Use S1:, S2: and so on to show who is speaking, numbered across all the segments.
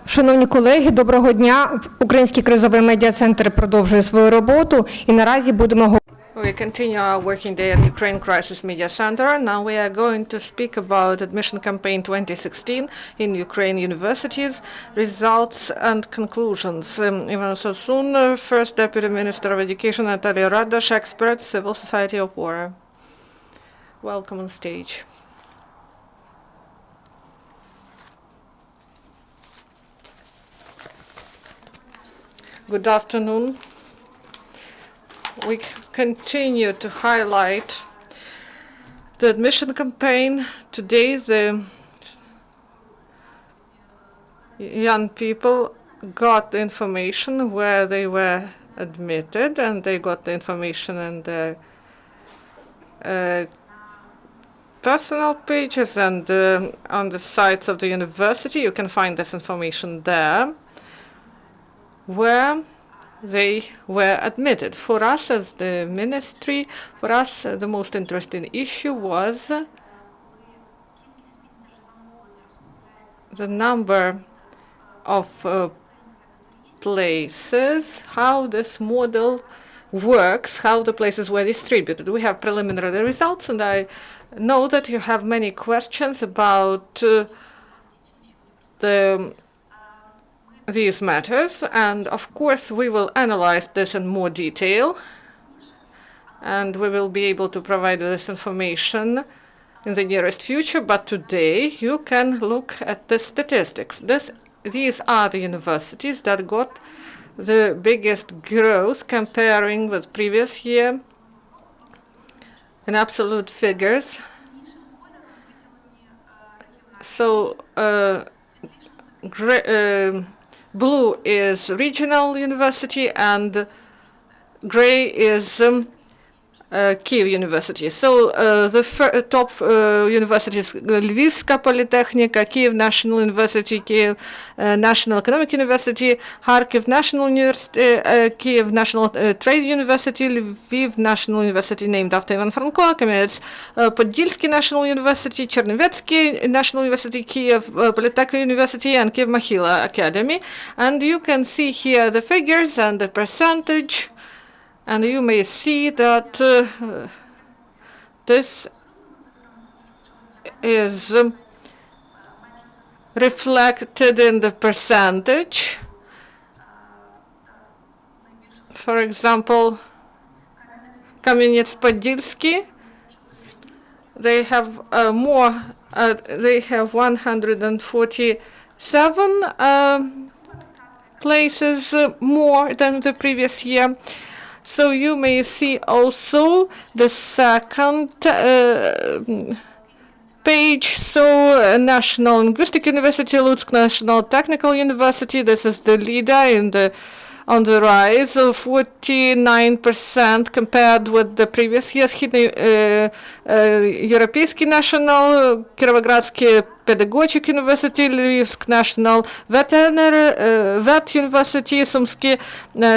S1: Шановні колеги, доброго дня. Український кризовий медіа-центр продовжує свою роботу і наразі будемо говорити.
S2: We continue our working day at Ukraine Crisis Media Center. Now we are going to speak about admission campaign 2016 in Ukraine universities, results and conclusions. Ivan Sovsun, First Deputy Minister of Education, Natalia Radysh, expert, Civil Society OPORA. Welcome on stage. Good afternoon. We continue to highlight the admission campaign. Today, the young people got the information where they were admitted, and they got the information in their personal pages and on the sites of the university. You can find this information there, where they were admitted. For us as the ministry, for us the most interesting issue was the number of places, how this model works, how the places were distributed. We have preliminary results, and I know that you have many questions about these matters, and of course we will analyze this in more detail, and we will be able to provide this information in the nearest future. But today you can look at the statistics. These are the universities that got the biggest growth comparing with previous year in absolute figures. So blue is regional university and gray is Kyiv University. So the top universities: Lvivska Polytechnica, Kyiv National University, Kyiv National Economic University, Kharkiv National University, Kyiv National Trade University, Lviv National University named after Ivan Franko, Kamyanets-Podilsky National University, Chernovetsky National University, Kyiv Polytechnic University, and Kyiv Mohyla Academy. And you can see here the figures and the percentage. And you may see that this is reflected in the percentage. For example, Kamyanets-Podilsky, they have more. They have 147 places more than the previous year. So you may see also the second page. So National Linguistic University, Lutsk National Technical University. This is the leader on the rise of 49% compared with the previous years. European National, Kirovogradsky Pedagogic University, Lvivsk National Vet University, Sumsky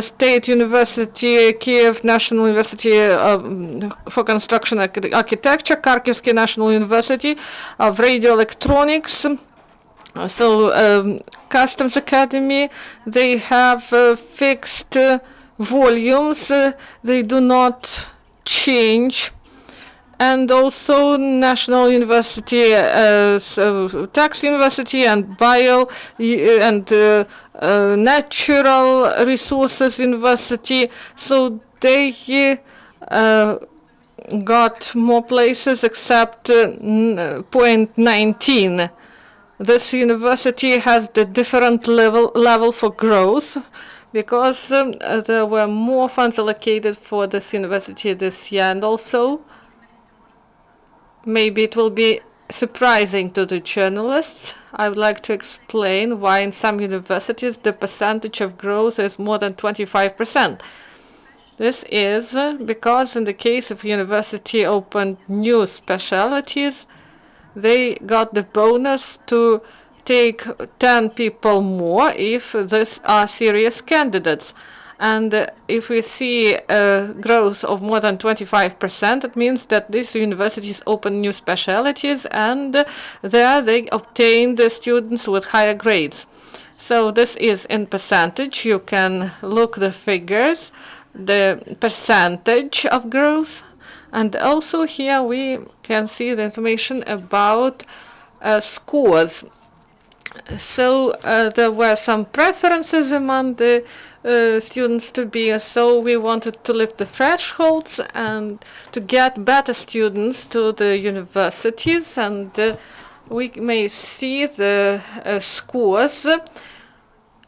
S2: State University, Kyiv National University for Construction Architecture, Kharkivsky National University of Radio Electronics. So Customs Academy, they have fixed volumes, they do not change. And also National University, Tax University, and Bio and Natural Resources University. So they got more places except point 19. This university has the different level for growth because there were more funds allocated for this university this year, and also maybe it will be surprising to the journalists. I would like to explain why in some universities the percentage of growth is more than 25%. This is because in the case of university opened new specialties, they got the bonus to take 10 people more if these are serious candidates. And if we see a growth of more than 25%, it means that these universities open new specialties, and there they obtain the students with higher grades. So this is in percentage. You can look the figures, the percentage of growth. And also here we can see the information about scores. So there were some preferences among the students to be, so we wanted to lift the thresholds and to get better students to the universities, and we may see the scores.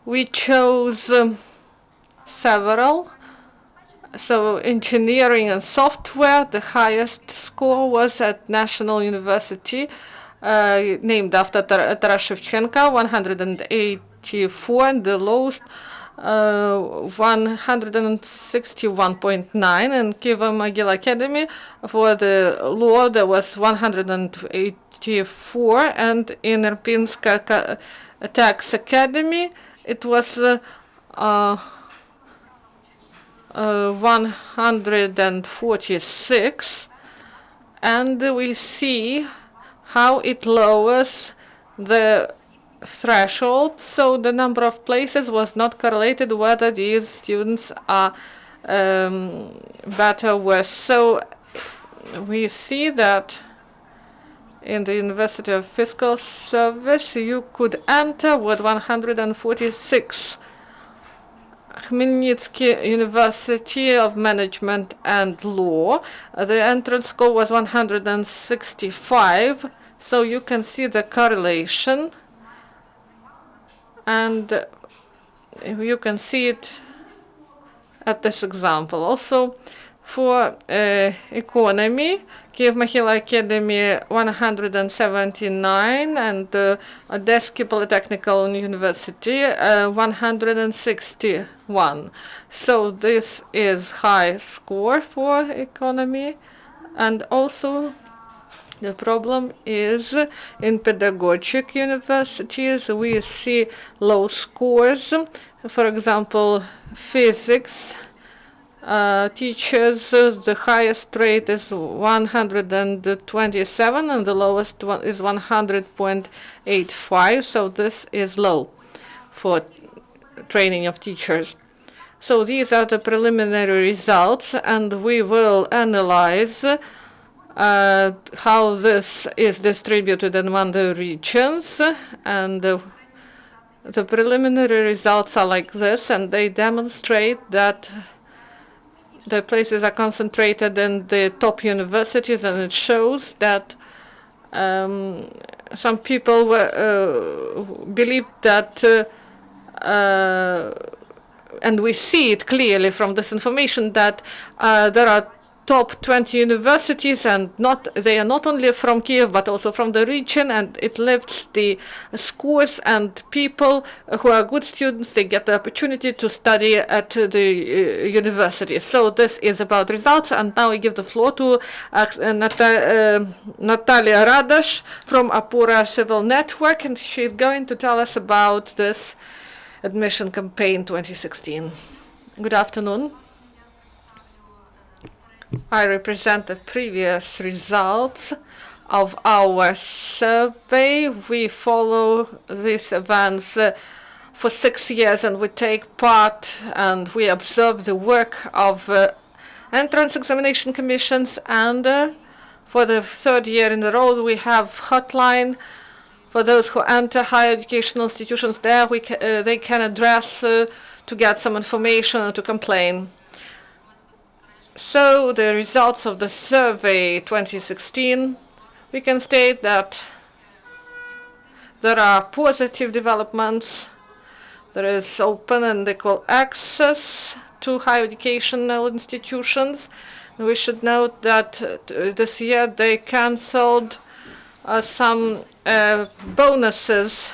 S2: We chose several. So engineering and software, the highest score was at National University, named after Taras Shevchenko, 184, and the lowest 161.9. And Kyiv-Mogil Academy for the law there was 184, and in Irpinsk Tax Academy it was 146, and we see how it lowers the threshold. So the number of places was not correlated whether these students are better or worse. So we see that in the University of Fiscal Service you could enter with 146. Khmelnytsky University of Management and Law, the entrance score was 165, so you can see the correlation, and you can see it at this example. Also for economy, Kyiv-Mogil Academy 179, and Odessky Polytechnical University 161. So this is high score for economy. And also the problem is in pedagogic universities we see low scores. For example, physics teachers, the highest rate is 127 and the lowest one is 100.85. So this is low for training of teachers. So these are the preliminary results, and we will analyze how this is distributed among the regions. And the preliminary results are like this, and they demonstrate that the places are concentrated in the top universities, and it shows that some people believe that, and we see it clearly from this information, that there are top 20 universities, and they are not only from Kyiv but also from the region, and it lifts the scores, and people who are good students, they get the opportunity to study at the university. So this is about results, and now I give the floor to Natalia Radysh from OPORA Civil Network, and she's going to tell us about this admission campaign 2016. Good afternoon. I represent the previous results of our survey. We follow these events for 6 years, and we take part and we observe the work of entrance examination commissions. And for the third year in a row, we have hotline for those who enter higher educational institutions. There they can address to get some information or to complain. So the results of the survey 2016, we can state that there are positive developments. There is open and equal access to higher educational institutions. We should note that this year they cancelled some bonuses.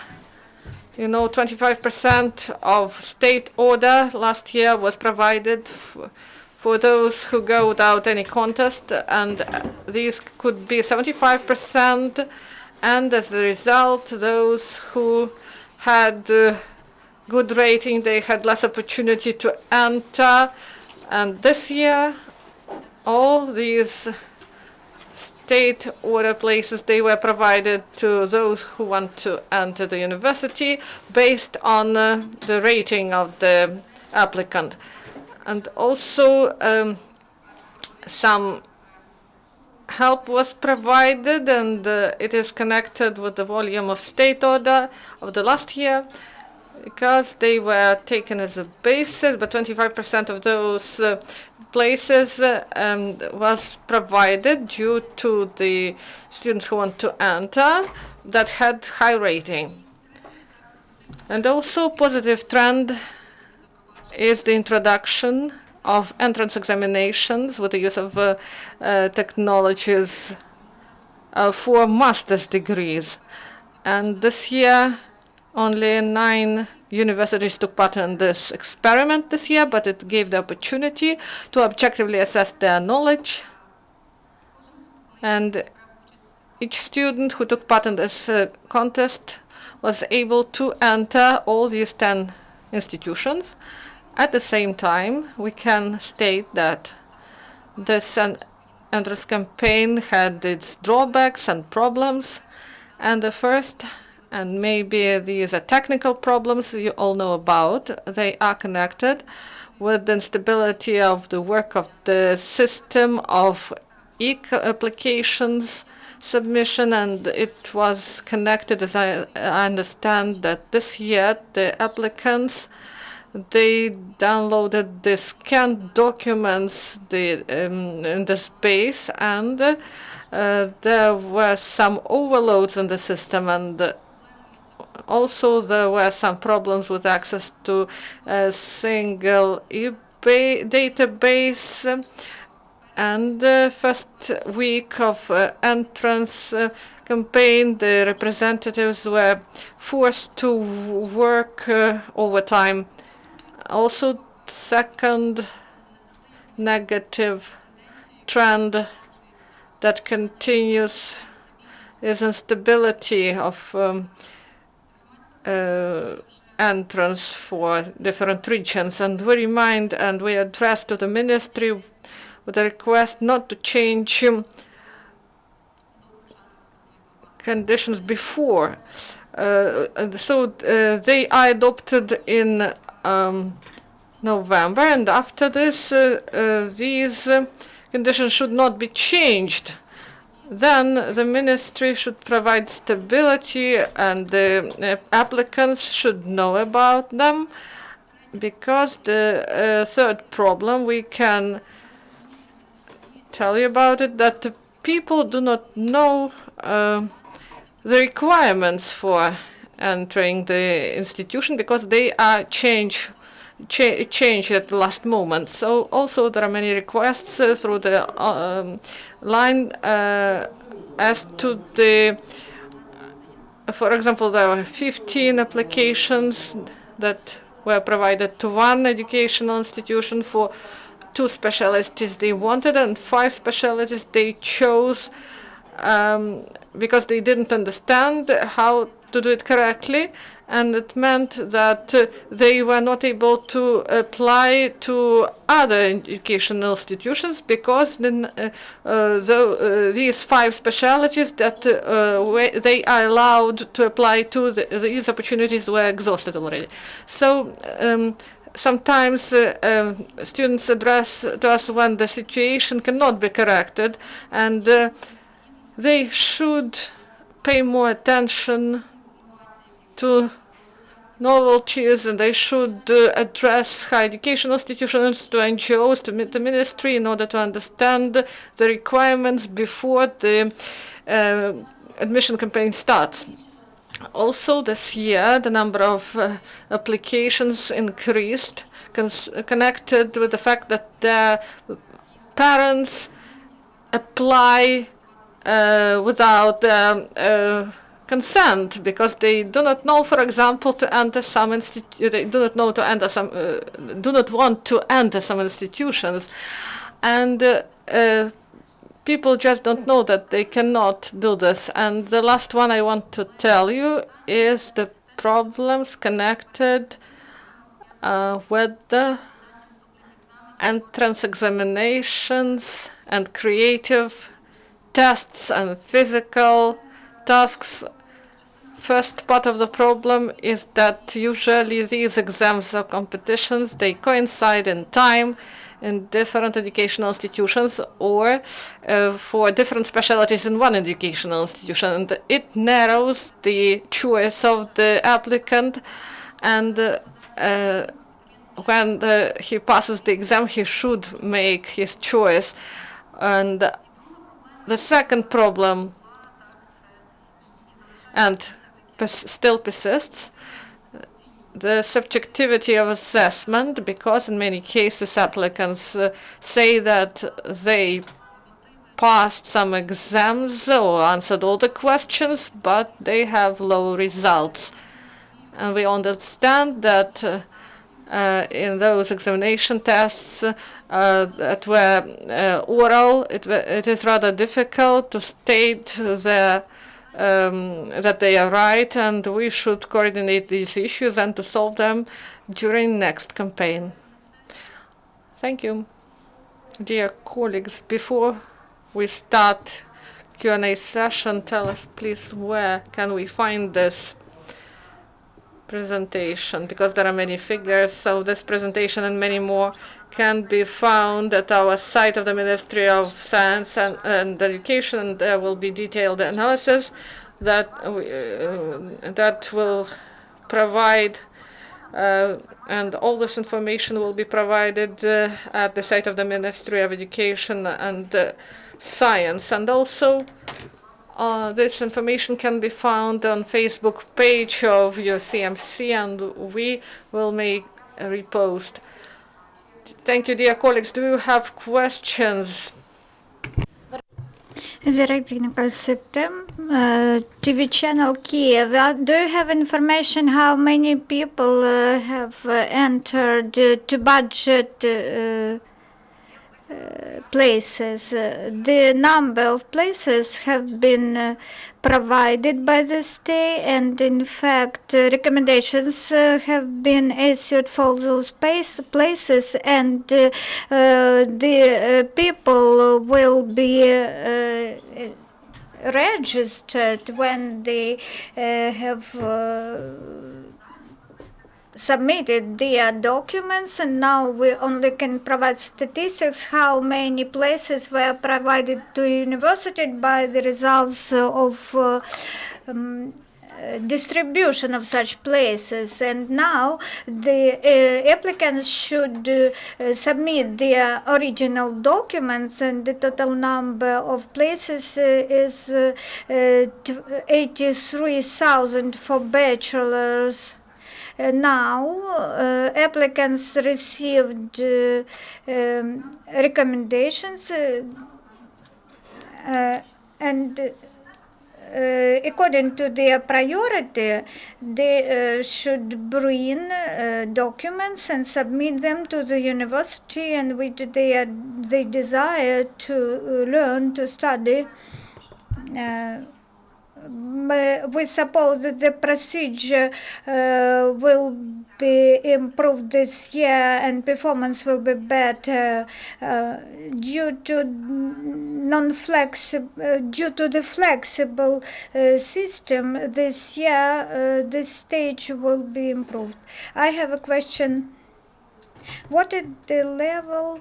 S2: 25% of state order last year was provided for those who go without any contest, and these could be 75%, and as a result, those who had good rating, they had less opportunity to enter. And this year, all these state order places, they were provided to those who want to enter the university based on the rating of the applicant. And also some help was provided, and it is connected with the volume of state order of the last year, because they were taken as a basis, but 25% of those places was provided due to the students who want to enter that had high rating. And also positive trend is the introduction of entrance examinations with the use of technologies for master's degrees. And this year, only 9 universities took part in this experiment this year, but it gave the opportunity to objectively assess their knowledge. And each student who took part in this contest was able to enter all these 10 institutions. At the same time, we can state that this entrance campaign had its drawbacks and problems. And the first, and maybe these are technical problems you all know about, they are connected with the instability of the work of the system of e-applications submission, and it was connected, as I understand, that this year the applicants, they downloaded the scanned documents in the space, and there were some overloads in the system, and also there were some problems with access to a single database. And the first week of entrance campaign, the representatives were forced to work overtime. Also, second negative trend that continues is instability of entrance for different regions. And we remind and we address to the ministry with a request not to change conditions before. They are adopted in November, and after this, these conditions should not be changed. Then the ministry should provide stability, and the applicants should know about them, because the third problem, we can tell you about it, that the people do not know the requirements for entering the institution, because they are changed at the last moment. So also there are many requests through the line as to the, for example, there were 15 applications that were provided to one educational institution for 2 specialties they wanted, and 5 specialties they chose because they didn't understand how to do it correctly, and it meant that they were not able to apply to other educational institutions, because then these 5 specialties that they are allowed to apply to, these opportunities were exhausted already. So sometimes students address to us when the situation cannot be corrected, and they should pay more attention to novelties, and they should address higher educational institutions, to NGOs, to the ministry, in order to understand the requirements before the admission campaign starts. Also this year, the number of applications increased, connected with the fact that the parents apply without consent, because they do not know, for example, to enter some they do not know to enter some, do not want to enter some institutions, and people just don't know that they cannot do this. And the last one I want to tell you is the problems connected with the entrance examinations and creative tests and physical tasks. First part of the problem is that usually these exams or competitions, they coincide in time in different educational institutions or for different specialties in one educational institution. And it narrows the choice of the applicant, and when he passes the exam, he should make his choice. And the second problem, and still persists, the subjectivity of assessment, because in many cases applicants say that they passed some exams or answered all the questions, but they have low results. And we understand that in those examination tests that were oral, it is rather difficult to state that they are right, and we should coordinate these issues and to solve them during next campaign. Thank you. Dear colleagues, before we start Q&A session, tell us please where can we find this presentation, because there are many figures, so this presentation and many more can be found at our site of the Ministry of Science and Education, and there will be detailed analysis that that will provide, and all this information will be provided at the site of the Ministry of Education and Science. And also this information can be found on Facebook page of UCMC, and we will make a repost. Thank you, dear colleagues. Do you have questions?
S3: Veronika Septem, TV channel Kiev. Do you have information how many people have entered to budget places? The number of places have been provided by the state, and in fact recommendations have been issued for those places, and the people will be registered when they have submitted their documents, and now we only can provide statistics how many places were provided to university by the results of distribution of such places. And now the applicants should submit their original documents, and the total number of places is 83,000 for bachelors. Now applicants received recommendations and according to their priority, they should bring documents and submit them to the university in which they desire to learn, to study. We suppose that the procedure will be improved this year and performance will be better due to the flexible system. This year, this stage will be improved. I have a question. What is the level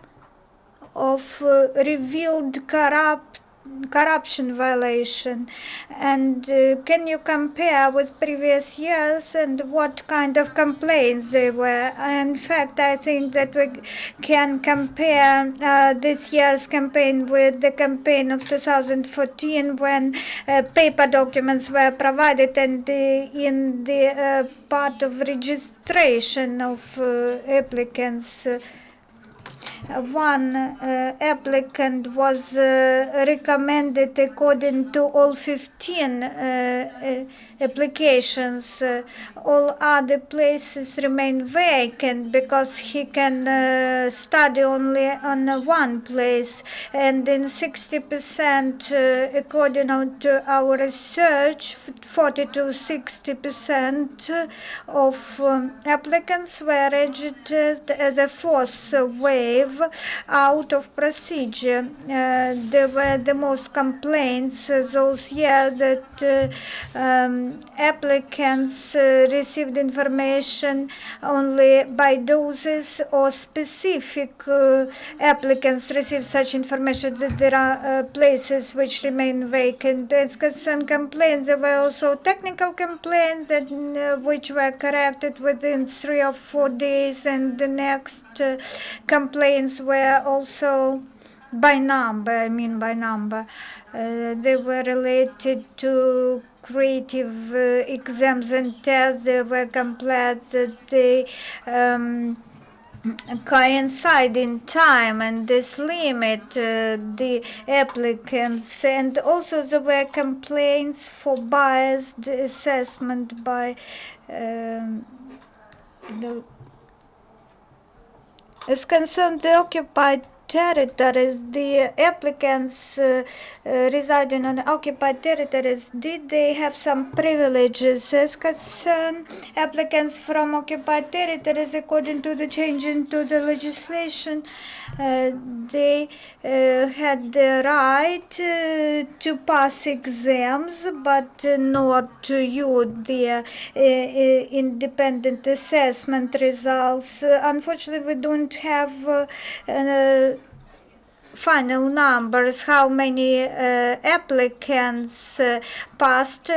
S3: of revealed corruption violation, and can you compare with previous years, and what kind of complaints they were? In fact, I think that we can compare this year's campaign with the campaign of 2014, when paper documents were provided, and in the part of registration of applicants, one applicant was recommended according to all 15 applications. All other places remain vacant because he can study only on one place. And in 60%, according to our research, 40 to 60% of applicants were registered as a fourth wave out of procedure. There were the most complaints those years that applicants received information only by doses, or specific applicants received such information that there are places which remain vacant. As concerned complaints, there were also technical complaints that which were corrected within 3 or 4 days, and the next complaints were also by number. They were related to creative exams and tests. There were complaints that they coincide in time, and this limit the applicants. And also there were complaints for biased assessment by as concerned the occupied territories, the applicants residing on occupied territories, did they have some privileges? As concerned applicants from occupied territories, according to the change into the legislation, they had the right to pass exams, but not to use their independent assessment results. Unfortunately, we don't have final numbers, how many applicants passed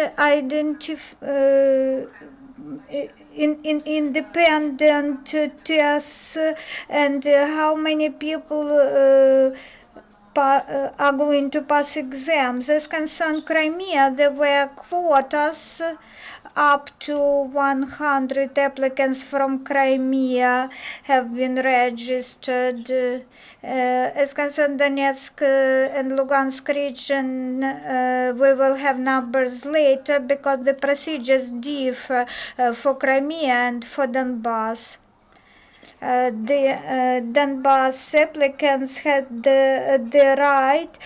S3: independent tests, and how many people are going to pass exams. As concerned Crimea, there were quotas. Up to 100 applicants from Crimea have been registered. As concerned Donetsk and Lugansk region, we will have numbers later because the procedures differ for Crimea and for Donbass. The Donbass applicants had the right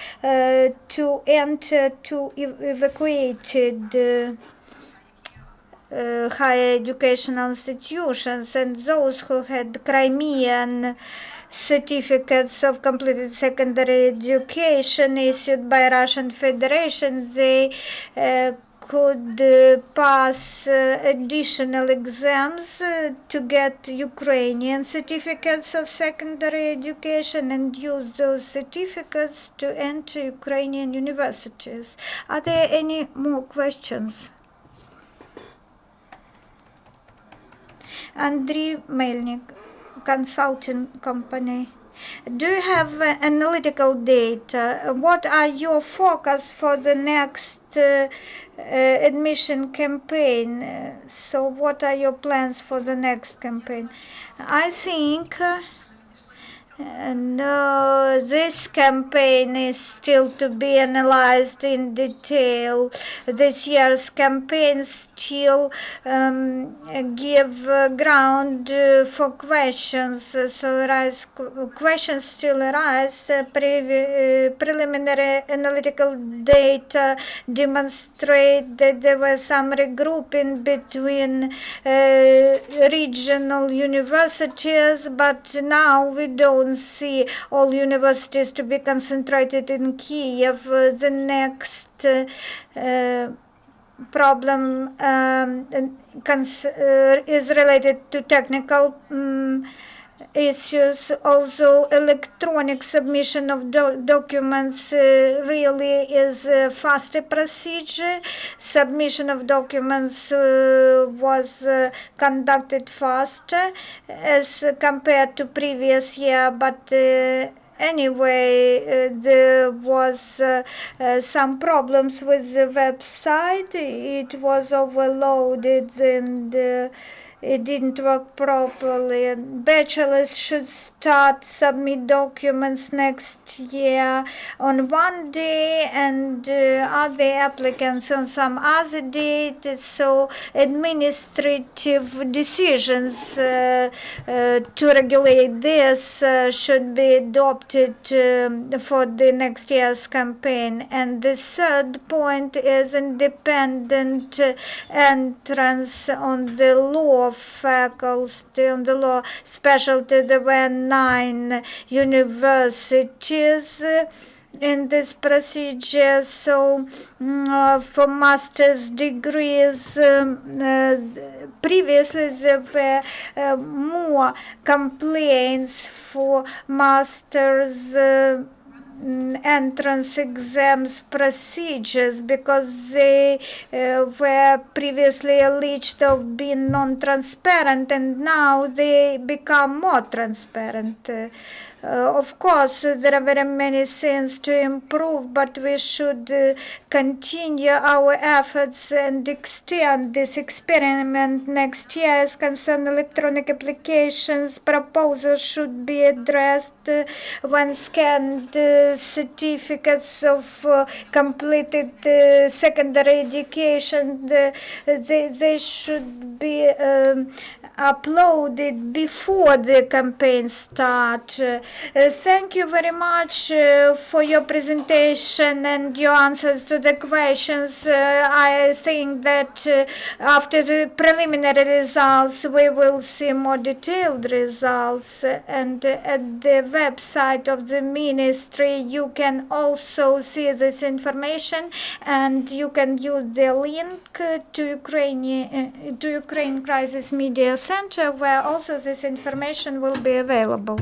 S3: to enter to evacuated higher educational institutions, and those who had Crimean certificates of completed secondary education issued by Russian Federation, they could pass additional exams to get Ukrainian certificates of secondary education and use those certificates to enter Ukrainian universities. Are there any more questions? Andriy Melnik, consulting company. Do you have analytical data? What are your focus for the next admission campaign? So what are your plans for the next campaign? I think no, this campaign is still to be analyzed in detail. This year's campaign still give ground for questions. So questions still arise. Preliminary analytical data demonstrate that there was some regrouping between regional universities, but now we don't see all universities to be concentrated in Kiev. The next problem is related to technical issues. Also, electronic submission of documents really is a faster procedure. Submission of documents was conducted faster as compared to previous year, but anyway, there was some problems with the website. It was overloaded, and it didn't work properly. Bachelors should submit documents next year on one day and other applicants on some other date. So administrative decisions to regulate this should be adopted for the next year's campaign. And the third point is independent entrance on the law faculty, on the law specialty. There were 9 universities in this procedure. So for master's degrees, previously there were more complaints for master's entrance exams procedures because they were previously alleged of being non-transparent, and now they become more transparent. Of course, there are very many things to improve, but we should continue our efforts and extend this experiment next year. As concerned electronic applications, proposals should be addressed when scanned certificates of completed secondary education. They should be uploaded before the campaign start. Thank you very much for your presentation and your answers to the questions. I think that after the preliminary results, we will see more detailed results. And at the website of the ministry, you can also see this information, and you can use the link to Ukraine Crisis Media Center, where also this information will be available.